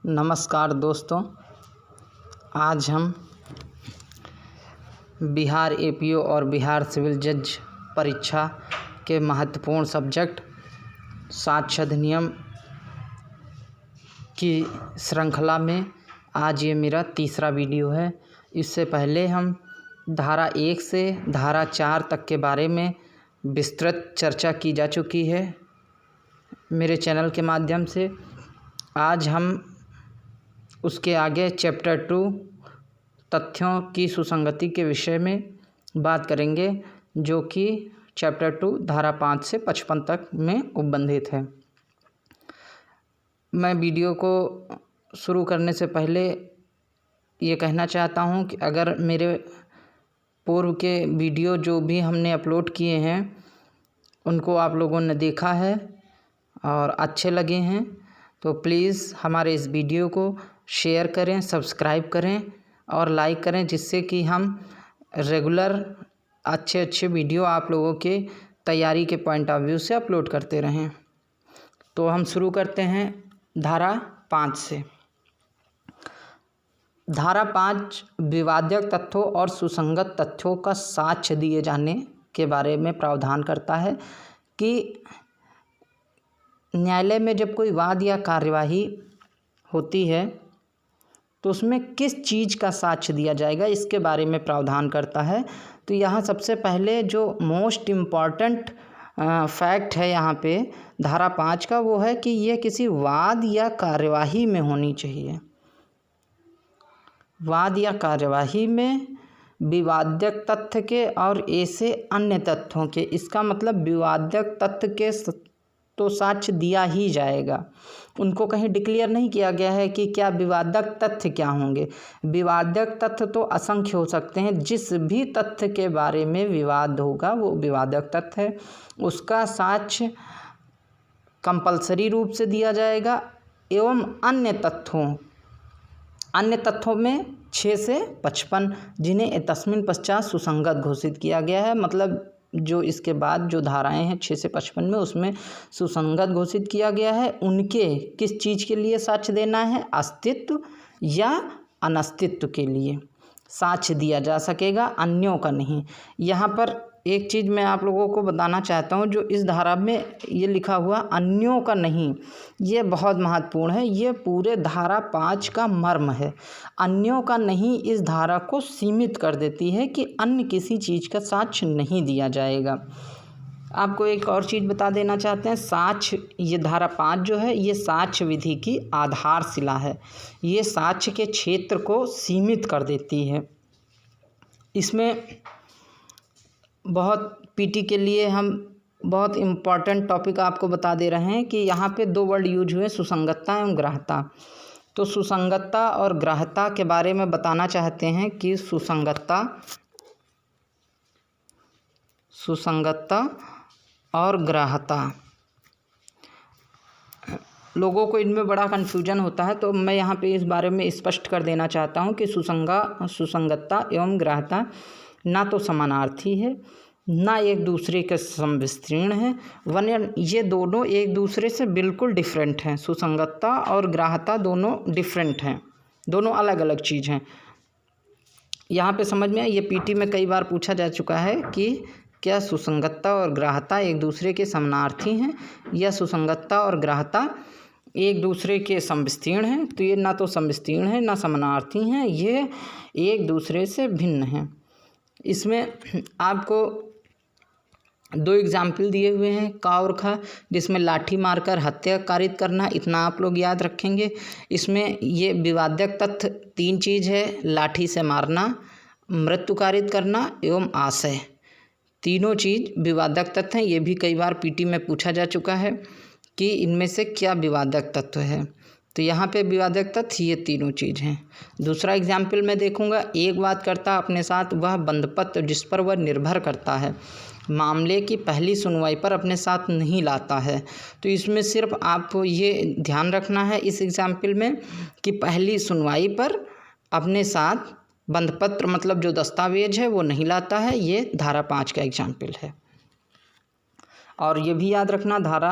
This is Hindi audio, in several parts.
नमस्कार दोस्तों, आज हम बिहार एपीओ और बिहार सिविल जज परीक्षा के महत्वपूर्ण सब्जेक्ट साक्ष्य अधिनियम की श्रृंखला में आज ये मेरा तीसरा वीडियो है। इससे पहले हम धारा 1 से धारा 4 तक के बारे में विस्तृत चर्चा की जा चुकी है मेरे चैनल के माध्यम से। आज हम उसके आगे चैप्टर 2 तथ्यों की सुसंगति के विषय में बात करेंगे, जो कि चैप्टर 2 धारा 5 से 55 तक में उपबंधित है। मैं वीडियो को शुरू करने से पहले ये कहना चाहता हूँ कि अगर मेरे पूर्व के वीडियो जो भी हमने अपलोड किए हैं उनको आप लोगों ने देखा है और अच्छे लगे हैं तो प्लीज़ हमारे इस वीडियो को शेयर करें, सब्सक्राइब करें और लाइक करें, जिससे कि हम रेगुलर अच्छे वीडियो आप लोगों के तैयारी के पॉइंट ऑफ व्यू से अपलोड करते रहें। तो हम शुरू करते हैं धारा 5 से। धारा 5 विवादक तथ्यों और सुसंगत तथ्यों का साक्ष्य दिए जाने के बारे में प्रावधान करता है कि न्यायालय में जब कोई वाद या कार्यवाही होती है तो उसमें किस चीज़ का साक्ष्य दिया जाएगा, इसके बारे में प्रावधान करता है। तो यहाँ सबसे पहले जो मोस्ट इम्पॉर्टेंट फैक्ट है यहाँ पे धारा 5 का, वो है कि यह किसी वाद या कार्यवाही में होनी चाहिए। वाद या कार्यवाही में विवादक तथ्य के और ऐसे अन्य तथ्यों के, इसका मतलब विवादक तथ्य के तो साक्ष्य दिया ही जाएगा। उनको कहीं डिक्लेयर नहीं किया गया है कि क्या विवादक तथ्य क्या होंगे। विवादक तथ्य तो असंख्य हो सकते हैं। जिस भी तथ्य के बारे में विवाद होगा वो विवादक तथ्य है, उसका साक्ष्य कंपलसरी रूप से दिया जाएगा। एवं अन्य तथ्यों में 6 से 55 जिन्हें तस्मिन पश्चात सुसंगत घोषित किया गया है, मतलब जो इसके बाद जो धाराएं हैं 6 से 55 में उसमें सुसंगत घोषित किया गया है, उनके किस चीज़ के लिए साक्ष्य देना है, अस्तित्व या अनस्तित्व के लिए साक्ष्य दिया जा सकेगा, अन्यों का नहीं। यहाँ पर एक चीज़ मैं आप लोगों को बताना चाहता हूँ, जो इस धारा में ये लिखा हुआ अन्यों का नहीं, ये बहुत महत्वपूर्ण है। ये पूरे धारा 5 का मर्म है। अन्यों का नहीं इस धारा को सीमित कर देती है कि अन्य किसी चीज़ का साक्ष्य नहीं दिया जाएगा। आपको एक और चीज़ बता देना चाहते हैं, साक्ष्य, ये धारा 5 जो है ये साक्ष्य विधि की आधारशिला है। ये साक्ष्य के क्षेत्र को सीमित कर देती है। इसमें बहुत पीटी के लिए हम बहुत इम्पॉर्टेंट टॉपिक आपको बता दे रहे हैं कि यहाँ पे 2 वर्ड यूज हुए, सुसंगतता एवं ग्राह्यता। तो सुसंगतता और ग्राह्यता के बारे में बताना चाहते हैं कि सुसंगतता और ग्राह्यता, लोगों को इनमें बड़ा कन्फ्यूजन होता है। तो मैं यहाँ पे इस बारे में स्पष्ट कर देना चाहता हूँ कि सुसंगतता एवं ग्राह्यता ना तो समानार्थी है, ना एक दूसरे के सम्मिश्रण है, वरन ये दोनों एक दूसरे से बिल्कुल डिफरेंट हैं। सुसंगतता और ग्राह्यता दोनों डिफरेंट हैं, दोनों अलग अलग चीज़ हैं। यहाँ पे समझ में, ये पीटी में कई बार पूछा जा चुका है कि क्या सुसंगतता और ग्राह्यता एक दूसरे के समानार्थी हैं या सुसंगतता और ग्राह्यता एक दूसरे के सम्मिश्रण हैं। तो ये ना तो सम्मिश्रण है ना समानार्थी हैं, ये एक दूसरे से भिन्न हैं। इसमें आपको 2 एग्जाम्पल दिए हुए हैं, का और खा, जिसमें लाठी मारकर हत्या कारित करना, इतना आप लोग याद रखेंगे। इसमें ये विवादक तथ्य 3 चीज़ है, लाठी से मारना, मृत्यु कारित करना एवं आशय। तीनों चीज़ विवादक तथ्य हैं। ये भी कई बार पीटी में पूछा जा चुका है कि इनमें से क्या विवादक तत्व है। तो यहाँ पे विवादक तथ्य ये तीनों चीज़ हैं। दूसरा एग्जाम्पल मैं देखूँगा, एक वादकर्ता अपने साथ वह बंधपत्र जिस पर वह निर्भर करता है मामले की पहली सुनवाई पर अपने साथ नहीं लाता है। तो इसमें सिर्फ आपको ये ध्यान रखना है इस एग्जाम्पल में कि पहली सुनवाई पर अपने साथ बंधपत्र मतलब जो दस्तावेज है वो नहीं लाता है। ये धारा 5 का एग्जाम्पल है। और ये भी याद रखना, धारा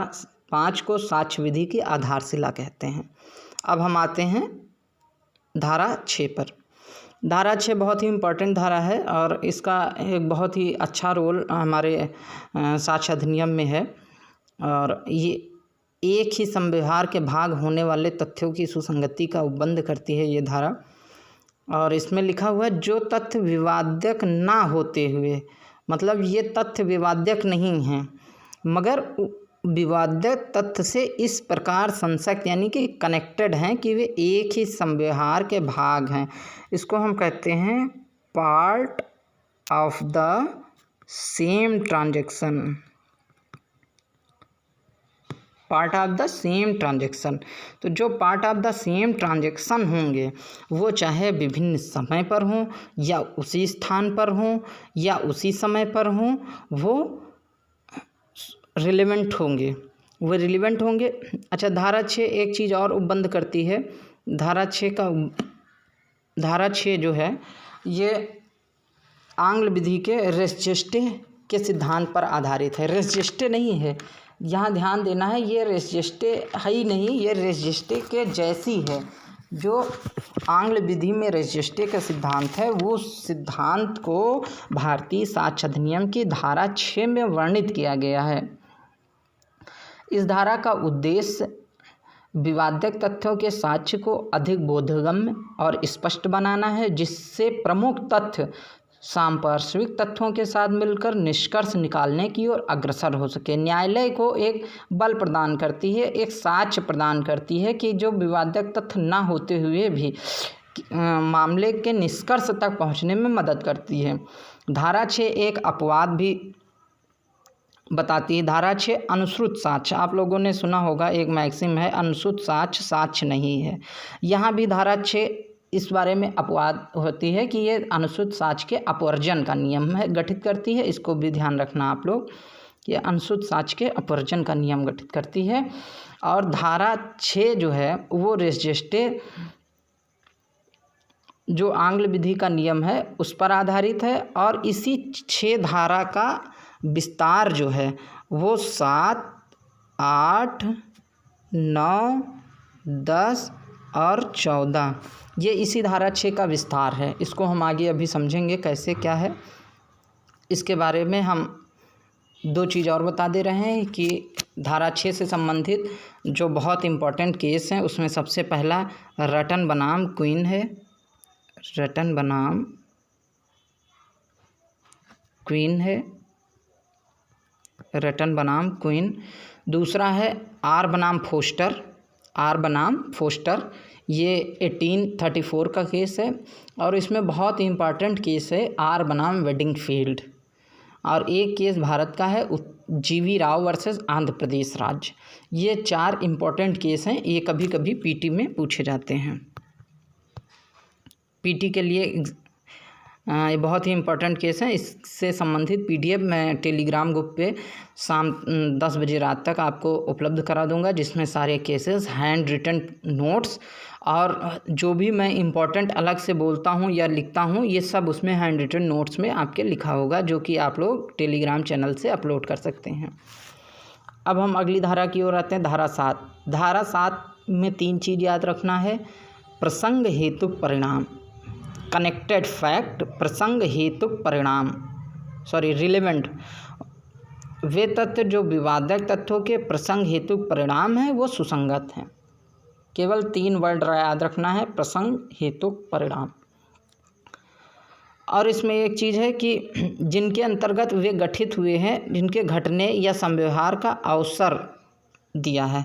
5 को साक्ष्य विधि की आधारशिला कहते हैं। अब हम आते हैं धारा 6 पर। धारा 6 बहुत ही इम्पोर्टेंट धारा है और इसका एक बहुत ही अच्छा रोल हमारे साक्ष्य अधिनियम में है। और ये एक ही संव्यवहार के भाग होने वाले तथ्यों की सुसंगति का उपबंध करती है ये धारा। और इसमें लिखा हुआ है जो तथ्य विवाद्यक ना होते हुए, मतलब ये तथ्य विवाद्यक नहीं हैं मगर विवाद्य तथ्य से इस प्रकार संसक्त यानी कि कनेक्टेड हैं कि वे एक ही संव्यवहार के भाग हैं। इसको हम कहते हैं part of the same transaction. Part of the same transaction, तो जो part of the same transaction होंगे वो चाहे विभिन्न समय पर हों या उसी स्थान पर हों या उसी समय पर हों, वो रिलेवेंट होंगे, वो रिलेवेंट होंगे। अच्छा, धारा 6 एक चीज़ और उपबंध करती है। धारा 6 जो है ये आंग्ल विधि के रेस्जेस्टे के सिद्धांत पर आधारित है। रेस्जेस्टे नहीं है, यहाँ ध्यान देना है, ये रेस्जेस्टे है ही नहीं, ये रेस्जेस्टे के जैसी है। जो आंग्ल विधि में रेस्जेस्टे का सिद्धांत है वो सिद्धांत को भारतीय साक्ष्य अधिनियम की धारा 6 में वर्णित किया गया है। इस धारा का उद्देश्य विवादक तथ्यों के साक्ष्य को अधिक बोधगम्य और स्पष्ट बनाना है, जिससे प्रमुख तथ्य सांपार्श्विक तथ्यों के साथ मिलकर निष्कर्ष निकालने की ओर अग्रसर हो सके। न्यायालय को एक बल प्रदान करती है, एक साक्ष्य प्रदान करती है कि जो विवादक तथ्य न होते हुए भी मामले के निष्कर्ष तक पहुंचने में मदद करती है। धारा 6 एक अपवाद भी बताती है। धारा 6 अनुश्रुत साक्ष्य, आप लोगों ने सुना होगा एक मैक्सिम है, अनुश्रुत साक्ष्य साक्ष्य नहीं है। यहाँ भी धारा 6 इस बारे में अपवाद होती है कि ये अनुश्रुत साक्ष्य के अपवर्जन का नियम है गठित करती है। इसको भी ध्यान रखना आप लोग, ये अनुश्रुत साक्ष्य के अपवर्जन का नियम गठित करती है। और धारा 6 जो है वो रेस्जेस्टे जो आंग्ल विधि का नियम है उस पर आधारित है। और इसी 6 धारा का विस्तार जो है वो 7, 8, 9, 10 और 14 ये इसी धारा 6 का विस्तार है। इसको हम आगे अभी समझेंगे कैसे क्या है। इसके बारे में हम 2 चीज़ और बता दे रहे हैं कि धारा 6 से संबंधित जो बहुत इम्पोर्टेंट केस हैं उसमें सबसे पहला रटन बनाम क्वीन है। रटन बनाम क्वीन है, रटन बनाम क्वीन। दूसरा है आर बनाम फोस्टर, आर बनाम फोस्टर, ये 1834 का केस है और इसमें बहुत इम्पॉर्टेंट केस है आर बनाम वेडिंगफील्ड। और एक केस भारत का है जीवी राव वर्सेस आंध्र प्रदेश राज्य। ये 4 इम्पॉर्टेंट केस हैं, ये कभी कभी पीटी में पूछे जाते हैं। पीटी के लिए ये बहुत ही इम्पोर्टेंट केस है। इससे संबंधित पीडीएफ मैं टेलीग्राम ग्रुप पे शाम 10 बजे रात तक आपको उपलब्ध करा दूंगा, जिसमें सारे केसेस, हैंड रिटन नोट्स और जो भी मैं इम्पोर्टेंट अलग से बोलता हूँ या लिखता हूँ ये सब उसमें हैंड रिटन नोट्स में आपके लिखा होगा, जो कि आप लोग टेलीग्राम चैनल से अपलोड कर सकते हैं। अब हम अगली धारा की ओर आते हैं, धारा 7। धारा 7 में 3 चीज़ याद रखना है। प्रसंग हेतुक परिणाम, कनेक्टेड फैक्ट, प्रसंग हेतुक परिणाम, रिलेवेंट, वे तथ्य जो विवादक तथ्यों के प्रसंग हेतुक परिणाम हैं वो सुसंगत हैं। केवल 3 वर्ड याद रखना है, प्रसंग हेतुक परिणाम। और इसमें एक चीज़ है कि जिनके अंतर्गत वे गठित हुए हैं, जिनके घटने या संव्यवहार का अवसर दिया है।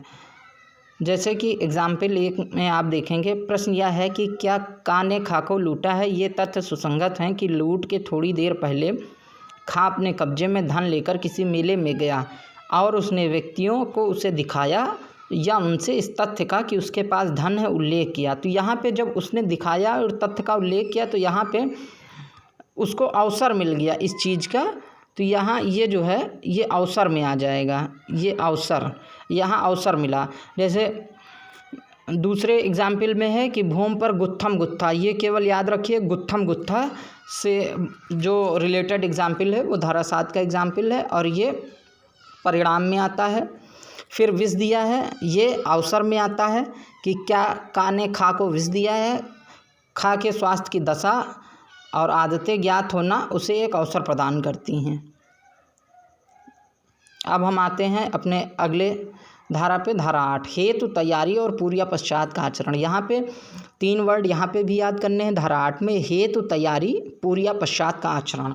जैसे कि एग्जाम्पल 1 में आप देखेंगे, प्रश्न यह है कि क्या का ने खा को लूटा है। ये तथ्य सुसंगत हैं कि लूट के थोड़ी देर पहले खा अपने कब्जे में धन लेकर किसी मेले में गया और उसने व्यक्तियों को उसे दिखाया या उनसे इस तथ्य का कि उसके पास धन है उल्लेख किया। तो यहाँ पे जब उसने दिखाया और तथ्य का उल्लेख किया तो यहाँ पे उसको अवसर मिल गया इस चीज़ का, तो यहाँ ये जो है ये अवसर में आ जाएगा, ये अवसर, यहाँ अवसर मिला। जैसे दूसरे एग्जाम्पल में है कि भूमि पर गुत्थम गुत्था, ये केवल याद रखिए गुत्थम गुत्था से जो रिलेटेड एग्जाम्पल है वो धारा 7 का एग्जाम्पल है और ये परिणाम में आता है। फिर विष दिया है, ये अवसर में आता है कि क्या का ने खा को विष दिया है, खा के स्वास्थ्य की दशा और आदतें ज्ञात होना उसे एक अवसर प्रदान करती हैं। अब हम आते हैं अपने अगले धारा पे, धारा 8, हेतु तैयारी और पूर्व पश्चात का आचरण। यहाँ पे 3 वर्ड यहाँ पे भी याद करने हैं। धारा 8 में हेतु तैयारी, पूर्व पश्चात का आचरण।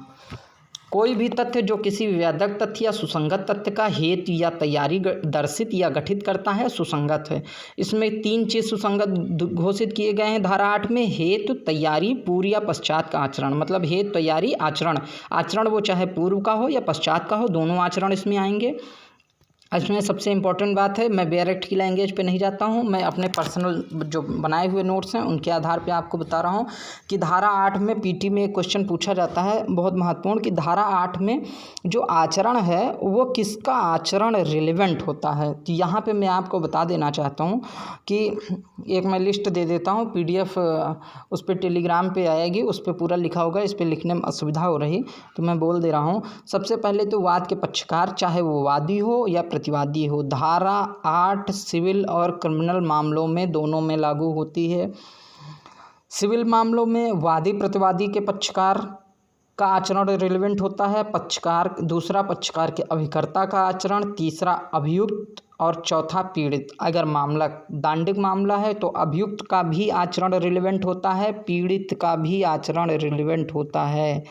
कोई भी तथ्य जो किसी विवादक तथ्य या सुसंगत तथ्य का हेतु या तैयारी दर्शित या गठित करता है, सुसंगत है। इसमें 3 चीज़ सुसंगत घोषित किए गए हैं धारा 8 में, हेतु तैयारी, पूर्व या पश्चात का आचरण। मतलब हेतु तैयारी, आचरण, आचरण वो चाहे पूर्व का हो या पश्चात का हो, दोनों आचरण इसमें आएंगे। इसमें सबसे इम्पोर्टेंट बात है, मैं बेयरैक्ट की लैंग्वेज पे नहीं जाता हूँ, मैं अपने पर्सनल जो बनाए हुए नोट्स हैं उनके आधार पे आपको बता रहा हूँ कि धारा 8 में पीटी में एक क्वेश्चन पूछा जाता है बहुत महत्वपूर्ण, कि धारा 8 में जो आचरण है वो किसका आचरण रिलेवेंट होता है। तो यहाँ पे मैं आपको बता देना चाहता हूँ कि एक मैं लिस्ट दे देता हूँ, PDF उस पर टेलीग्राम पे आएगी, उस पर पूरा लिखा होगा, इस पर लिखने में असुविधा हो रही तो मैं बोल दे रहा हूँ। सबसे पहले तो वाद के पक्षकार, चाहे वो वादी हो या प्रतिवादी हो, धारा 8 सिविल और क्रिमिनल मामलों में दोनों में लागू होती है। सिविल मामलों में वादी प्रतिवादी के पक्षकार का आचरण रिलेवेंट होता है, पक्षकार, दूसरा पक्षकार के अभिकर्ता का आचरण, तीसरा अभियुक्त और चौथा पीड़ित। अगर मामला दांडिक मामला है तो अभियुक्त का भी आचरण रिलेवेंट होता है, पीड़ित का भी आचरण रिलेवेंट होता है।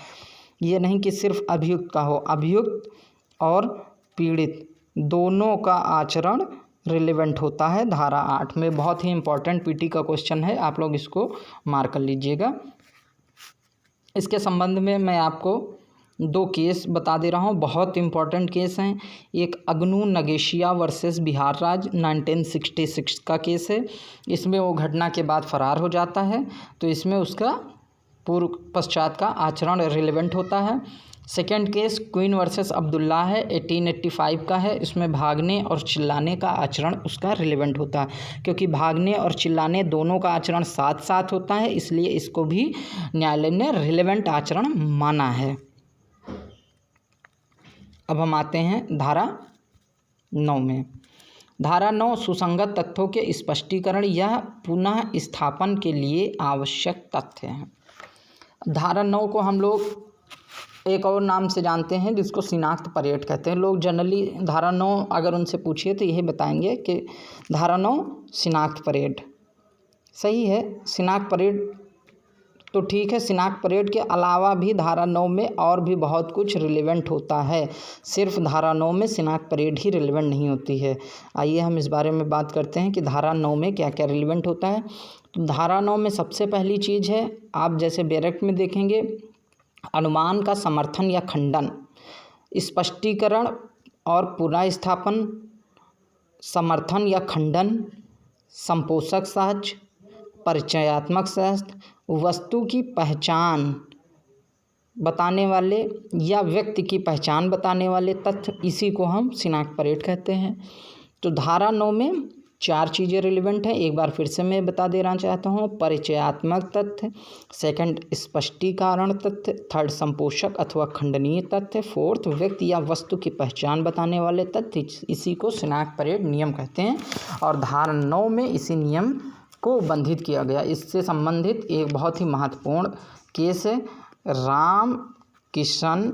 ये नहीं कि सिर्फ अभियुक्त का हो, अभियुक्त और पीड़ित दोनों का आचरण रिलेवेंट होता है धारा 8 में। बहुत ही इंपॉर्टेंट पीटी का क्वेश्चन है, आप लोग इसको मार्क कर लीजिएगा। इसके संबंध में मैं आपको 2 केस बता दे रहा हूँ, बहुत इंपॉर्टेंट केस हैं। एक अग्नू नगेशिया वर्सेस बिहार राज्य 1966 का केस है। इसमें वो घटना के बाद फरार हो जाता है, तो इसमें उसका पूर्व पश्चात का आचरण रिलेवेंट होता है। Second case queen versus Abdullah है, 1885 का है। इसमें भागने और चिल्लाने का आचरण उसका रिलेवेंट होता है, क्योंकि भागने और चिल्लाने दोनों का आचरण साथ साथ होता है, इसलिए इसको भी न्यायालय ने रिलेवेंट आचरण माना है। अब हम आते हैं धारा 9 में। धारा 9 सुसंगत तथ्यों के स्पष्टीकरण या पुनः स्थापन के लिए आवश्यक तथ्य हैं। धारा 9 को हम लोग एक और नाम से जानते हैं जिसको शिनाख्त परेड कहते हैं। लोग जनरली धारा 9 अगर उनसे पूछिए तो यही बताएंगे कि धारा 9 शिनाख्त परेड सही है। शिनाख्त परेड तो ठीक है, शिनाख्त परेड के अलावा भी धारा 9 में और भी बहुत कुछ रिलेवेंट होता है, सिर्फ धारा 9 में शिनाख्त परेड ही रिलेवेंट नहीं होती है। आइए हम इस बारे में बात करते हैं कि धारा 9 में क्या क्या रिलेवेंट होता है। तो धारा 9 में सबसे पहली चीज़ है, आप जैसे बेरेक्ट में देखेंगे, अनुमान का समर्थन या खंडन, स्पष्टीकरण और पुनर्स्थापन, समर्थन या खंडन, संपोषक सहज, परिचयात्मक सहज, वस्तु की पहचान बताने वाले या व्यक्ति की पहचान बताने वाले तथ्य, इसी को हम शिनाख्त परेड कहते हैं। तो धारा 9 में 4 चीज़ें रिलेवेंट हैं, एक बार फिर से मैं बता देना चाहता हूँ। परिचयात्मक तथ्य, सेकंड स्पष्टीकरण तथ्य, थर्ड संपोषक अथवा खंडनीय तथ्य, फोर्थ व्यक्ति या वस्तु की पहचान बताने वाले तथ्य, इसी को शिनाख्त परेड नियम कहते हैं। और धारा 9 में इसी नियम को बंधित किया गया। इससे संबंधित एक बहुत ही महत्वपूर्ण केस है, राम किशन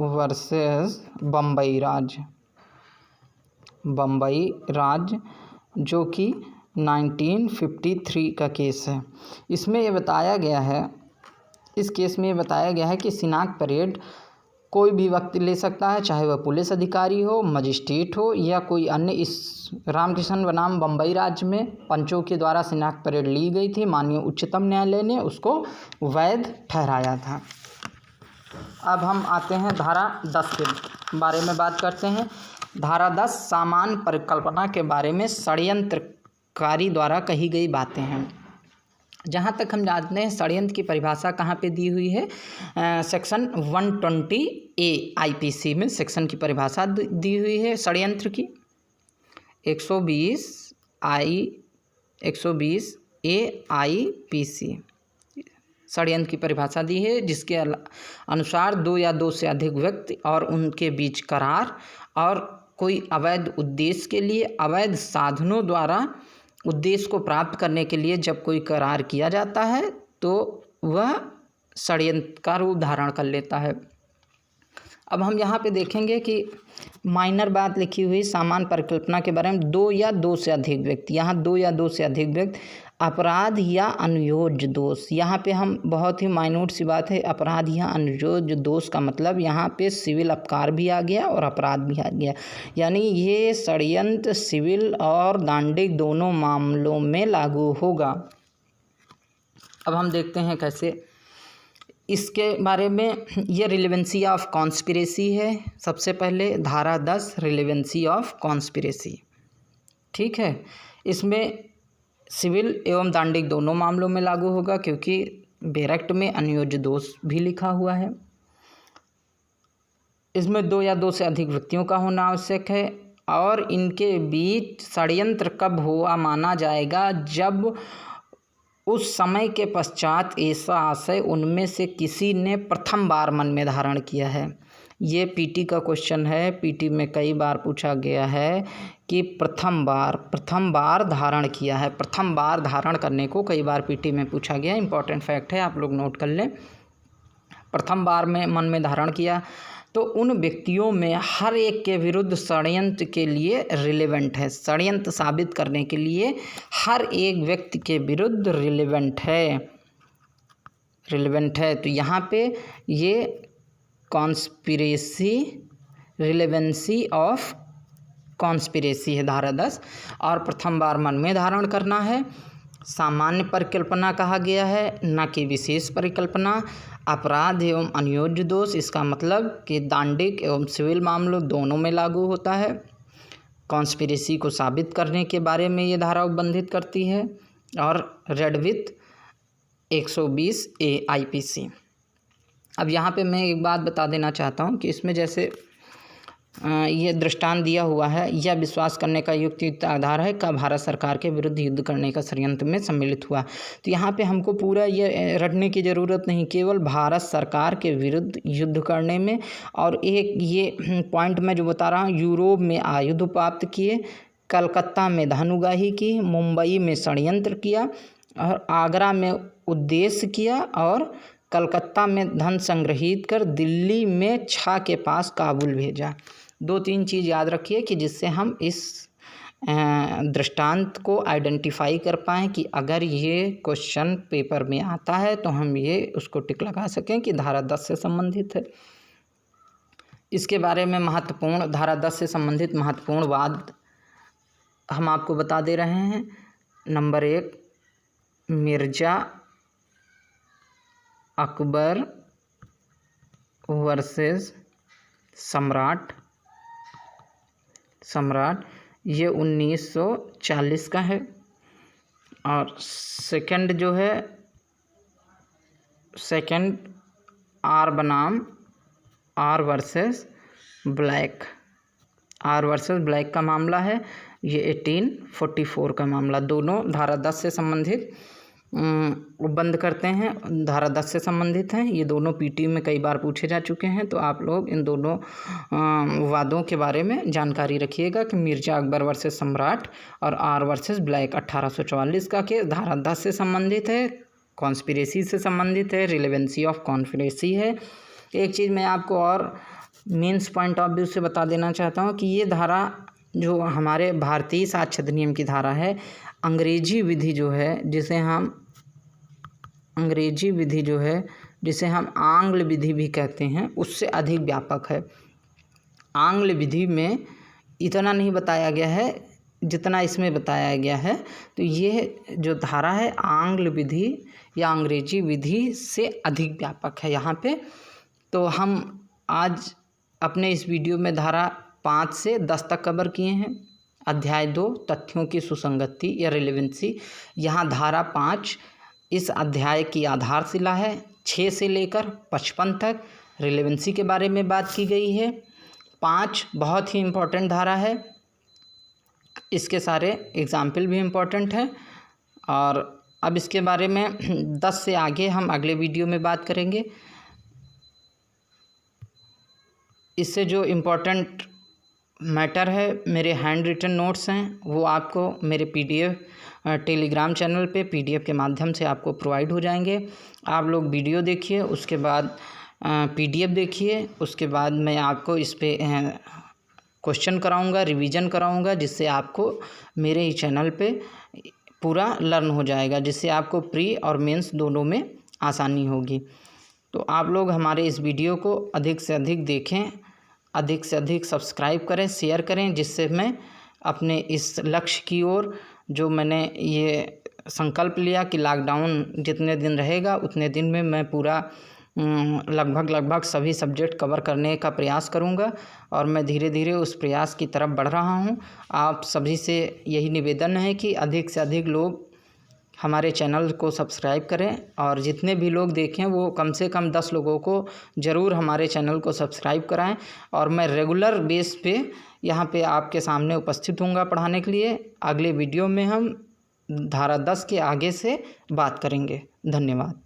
वर्सेस बम्बई राज्य, जो कि 1953 का केस है। इसमें ये बताया गया है, इस केस में ये बताया गया है कि शिनाख्त परेड कोई भी व्यक्ति ले सकता है, चाहे वह पुलिस अधिकारी हो, मजिस्ट्रेट हो या कोई अन्य। इस रामकिशन बनाम बम्बई राज्य में पंचों के द्वारा शिनाख्त परेड ली गई थी, माननीय उच्चतम न्यायालय ने उसको वैध ठहराया था। अब हम आते हैं धारा 10 के बारे में बात करते हैं। धारा 10 सामान्य परिकल्पना के बारे में षड्यंत्रकारी द्वारा कही गई बातें हैं। जहाँ तक हम जानते हैं षड्यंत्र की परिभाषा कहाँ पे दी हुई है, सेक्शन 120A IPC में सेक्शन की परिभाषा दी हुई है षड्यंत्र की। 120A IPC षड्यंत्र की परिभाषा दी है, जिसके अनुसार दो या दो से अधिक व्यक्ति और उनके बीच करार और कोई अवैध उद्देश्य के लिए अवैध साधनों द्वारा उद्देश्य को प्राप्त करने के लिए जब कोई करार किया जाता है तो वह षड्यंत्र का रूप धारण कर लेता है। अब हम यहाँ पे देखेंगे कि माइनर बात लिखी हुई सामान्य परिकल्पना के बारे में, दो या दो से अधिक व्यक्ति, यहाँ दो या दो से अधिक व्यक्ति, अपराध या अनुयोज्य दोष। यहाँ पे हम बहुत ही माइन्यूट सी बात है, अपराध या अनुयोज्य दोष का मतलब यहाँ पे सिविल अपकार भी आ गया और अपराध भी आ गया, यानी ये षड्यंत्र सिविल और दांडिक दोनों मामलों में लागू होगा। अब हम देखते हैं कैसे इसके बारे में। ये रिलेवेंसी ऑफ कॉन्स्पिरेसी है। सबसे पहले धारा 10 रिलेवेंसी ऑफ कॉन्स्पिरेसी, ठीक है। इसमें सिविल एवं दांडिक दोनों मामलों में लागू होगा, क्योंकि बैरक्ट में अनुयोज्य दोष भी लिखा हुआ है। इसमें दो या दो से अधिक व्यक्तियों का होना आवश्यक है और इनके बीच षड्यंत्र कब हुआ माना जाएगा, जब उस समय के पश्चात ऐसा आशय उनमें से किसी ने प्रथम बार मन में धारण किया है। ये पीटी का क्वेश्चन है, पीटी में कई बार पूछा गया है कि प्रथम बार धारण किया है। प्रथम बार धारण करने को कई बार पीटी में पूछा गया, इंपॉर्टेंट फैक्ट है, आप लोग नोट कर लें। प्रथम बार में मन में धारण किया तो उन व्यक्तियों में हर एक के विरुद्ध षड्यंत्र के लिए रिलेवेंट है, षड्यंत्र साबित करने के लिए हर एक व्यक्ति के विरुद्ध रिलेवेंट है। तो यहाँ पे ये कॉन्स्पिरेसी, रिलेवेंसी ऑफ कॉन्स्पिरेसी है धारा 10, और प्रथम बार मन में धारण करना है। सामान्य परिकल्पना कहा गया है, न कि विशेष परिकल्पना। अपराध एवं अनुयोज्य दोष, इसका मतलब कि दांडिक एवं सिविल मामलों दोनों में लागू होता है। कॉन्स्पिरेसी को साबित करने के बारे में ये धारा उपबंधित करती है, और रेड विथ 120 AIPC। अब यहाँ पे मैं एक बात बता देना चाहता हूँ कि इसमें जैसे ये दृष्टांत दिया हुआ है, यह विश्वास करने का युक्तियुक्त आधार है का भारत सरकार के विरुद्ध युद्ध करने का षड्यंत्र में सम्मिलित हुआ। तो यहाँ पे हमको पूरा ये रटने की ज़रूरत नहीं, केवल भारत सरकार के विरुद्ध युद्ध करने में। और एक ये पॉइंट मैं जो बता रहा हूँ, यूरोप में आयुध प्राप्त किए, कलकत्ता में धन उगाही की, मुंबई में षड्यंत्र किया और आगरा में उद्देश्य किया, और कलकत्ता में धन संग्रहित कर दिल्ली में छा के पास काबुल भेजा। 2-3 चीज़ याद रखिए कि जिससे हम इस दृष्टांत को आइडेंटिफाई कर पाएँ कि अगर ये क्वेश्चन पेपर में आता है तो हम ये उसको टिक लगा सकें कि धारा 10 से संबंधित है। इसके बारे में महत्वपूर्ण, धारा 10 से संबंधित महत्वपूर्ण वाद हम आपको बता दे रहे हैं। नंबर 1, मिर्ज़ा अकबर वर्सेस सम्राट, ये 1940 का है। और सेकंड जो है, सेकंड आर बनाम आर वर्सेस ब्लैक का मामला है, ये 1844 का मामला। दोनों धारा 10 से संबंधित बंद करते हैं, धारा 10 से संबंधित हैं। ये दोनों पीटी में कई बार पूछे जा चुके हैं, तो आप लोग इन दोनों वादों के बारे में जानकारी रखिएगा कि मिर्ज़ा अकबर वर्सेस सम्राट और आर वर्सेस ब्लैक 1844 का केस धारा 10 से संबंधित है, कॉन्स्पिरेसी से संबंधित है, रिलेवेंसी ऑफ कॉन्स्पिरेसी है। एक चीज़ मैं आपको और मीन्स पॉइंट ऑफ व्यू से बता देना चाहता हूँ कि ये धारा जो हमारे भारतीय साक्ष्य अधिनियम की धारा है, अंग्रेजी विधि जो है जिसे हम आंग्ल विधि भी कहते हैं, उससे अधिक व्यापक है। आंग्ल विधि में इतना नहीं बताया गया है जितना इसमें बताया गया है। तो ये जो धारा है आंग्ल विधि या अंग्रेजी विधि से अधिक व्यापक है यहाँ पे। तो हम आज अपने इस वीडियो में धारा 5 से 10 तक कवर किए हैं। अध्याय 2 तथ्यों की सुसंगति या रिलेवेंसी, यहाँ धारा 5 इस अध्याय की आधारशिला है। 6 से लेकर 55 तक रिलेवेंसी के बारे में बात की गई है। 5 बहुत ही इम्पोर्टेंट धारा है, इसके सारे एग्जाम्पल भी इम्पोर्टेंट है। और अब इसके बारे में 10 से आगे हम अगले वीडियो में बात करेंगे। इससे जो इम्पोर्टेंट मैटर है, मेरे हैंड रिटन नोट्स हैं, वो आपको मेरे PDF टेलीग्राम चैनल पे PDF के माध्यम से आपको प्रोवाइड हो जाएंगे। आप लोग वीडियो देखिए, उसके बाद PDF देखिए, उसके बाद मैं आपको इस पे क्वेश्चन कराऊंगा, रिवीजन कराऊंगा, जिससे आपको मेरे ही चैनल पे पूरा लर्न हो जाएगा, जिससे आपको प्री और मेंस दोनों में आसानी होगी। तो आप लोग हमारे इस वीडियो को अधिक से अधिक देखें, अधिक से अधिक सब्सक्राइब करें, शेयर करें, जिससे मैं अपने इस लक्ष्य की ओर, जो मैंने ये संकल्प लिया कि लॉकडाउन जितने दिन रहेगा उतने दिन में मैं पूरा लगभग सभी सब्जेक्ट कवर करने का प्रयास करूंगा, और मैं धीरे धीरे उस प्रयास की तरफ बढ़ रहा हूं। आप सभी से यही निवेदन है कि अधिक से अधिक लोग हमारे चैनल को सब्सक्राइब करें, और जितने भी लोग देखें वो कम से कम 10 लोगों को ज़रूर हमारे चैनल को सब्सक्राइब कराएं। और मैं रेगुलर बेस पे यहाँ पे आपके सामने उपस्थित हूँगा पढ़ाने के लिए। अगले वीडियो में हम धारा 10 के आगे से बात करेंगे। धन्यवाद।